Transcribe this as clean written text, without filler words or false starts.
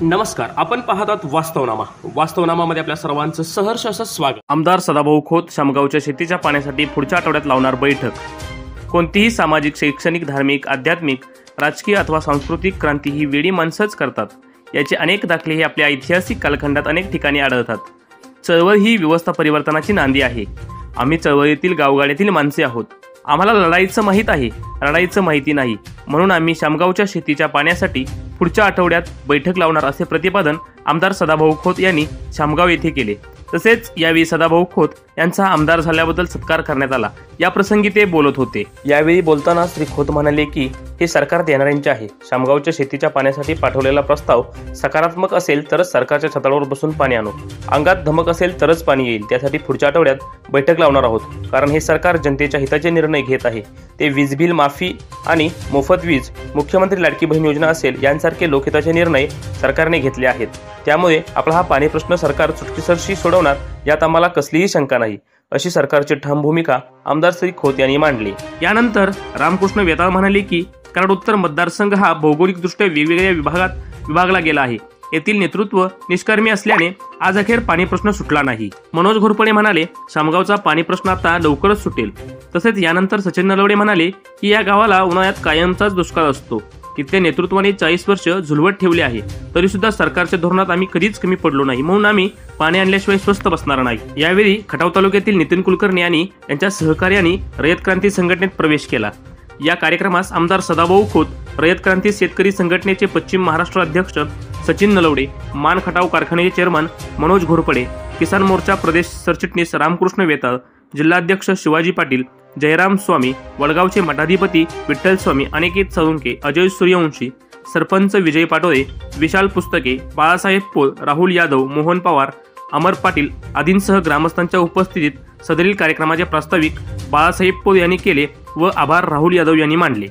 नमस्कार, आपण पाहत आहात वास्तवनामामध्ये आपल्या सर्वांचं सहर्ष असं स्वागत। आमदार सदाभाऊ खोत शामगावच्या शेतीच्या पाण्यासाठी पुढच्या आठवड्यात लावणार बैठक। कोणतीही सामाजिक, शैक्षणिक, धार्मिक, आध्यात्मिक, राजकीय अथवा सांस्कृतिक क्रांती ही वेळी माणसंच करतात, याचे अनेक दाखले हे आपल्या ऐतिहासिक कालखंडात अनेक ठिकाणी आढळतात। चळवळ ही व्यवस्था परिवर्तनाची नांदी आहे। आम्ही चळवळीतील गावगाड्यातील माणसे आहोत। आम्हाला लढाईचं माहीत आहे, रडाईचं माहिती नाही, म्हणून आम्ही शामगावच्या शेतीच्या पाण्यासाठी पुढच्या आठवड्यात बैठक लावणार असे प्रतिपादन आमदार सदाभाऊ खोत यांनी शामगाव येथे केले। तसेच यावेळी सदाभाऊ खोत यांचा आमदार झाल्याबद्दल सत्कार करण्यात आला। या प्रसंगी ते बोलत होते। यावेळी बोलताना श्री खोत म्हणाले की हे सरकार देणाऱ्यांचे आहे। शामगावच्या शेतीच्या पाण्यासाठी पाठवलेला प्रस्ताव सकारात्मक असेल तरच सरकारच्या छतावर बसून पाणी आणू, अंगात धमक असेल तरच पाणी येईल। त्यासाठी पुढच्या आठवड्यात बैठक लावणार आहोत, कारण हे सरकार जनतेच्या हिताचे निर्णय घेत आहे। ते वीज बिल माफी आणि मोफत वीज, मुख्यमंत्री लाडकी बहीण योजना असेल यांसारखे लोकहिताचे निर्णय सरकारने घेतले आहेत। त्यामुळे आपला हा पाणी प्रश्न सरकार चुटकीसरशी सोडवणार यात आम्हाला कसलीही शंका नाही, अशी सरकारची ठाम भूमिका आमदार श्री खोत यांनी मांडली। यानंतर रामकृष्ण वेताळ म्हणाले की कराड उत्तर मतदारसंघ हा भौगोलिकदृष्ट्या वेगवेगळ्या विभागात विभागला गेला आहे। येथील नेतृत्व निष्कर्मी असल्याने आज अखेर पाणी प्रश्न सुटला नाही। मनोज घोरपडे म्हणाले शामगावचा पाणी प्रश्न आता लवकरच सुटेल। तसेच यानंतर सचिन नलवडे म्हणाले की या गावाला उन्हाळ्यात कायमचाच दुष्काळ असतो। तिथल्या नेतृत्वाने 40 वर्ष झुलवत ठेवले आहे, तरी सुद्धा सरकारच्या धोरणात आम्ही कधीच कमी पडलो नाही, म्हणून आम्ही पाणी आणल्याशिवाय स्वस्थ बसणार नाही। यावेळी खटाव तालुक्यातील नितीन कुलकर्णी यांनी त्यांच्या सहकार्याने रयत क्रांती संघटनेत प्रवेश केला। या कार्यक्रमास आमदार सदाभाऊ खोत, रयत क्रांती शेतकरी संघटनेचे पश्चिम महाराष्ट्र अध्यक्ष सचिन नलवडे, मान खटाव कारखान्याचे चेअरमन मनोज घोरपडे, किसान मोर्चा प्रदेश सरचिटणीस रामकृष्ण वेताळ, जिल्हाध्यक्ष शिवाजी पाटील, जयराम स्वामी, वडगावचे मठाधिपती विठ्ठल स्वामी, अनिकेत साळुंके, अजय सूर्यवंशी, सरपंच विजय पाटोळे, विशाल पुस्तके, बाळासाहेब पोळ, राहुल यादव, मोहन पवार, अमर पाटील आदींसह ग्रामस्थांच्या उपस्थितीत सदरील कार्यक्रमाचे प्रास्ताविक बाळासाहेब पोळ यांनी केले व आभार राहुल यादव यांनी मानले।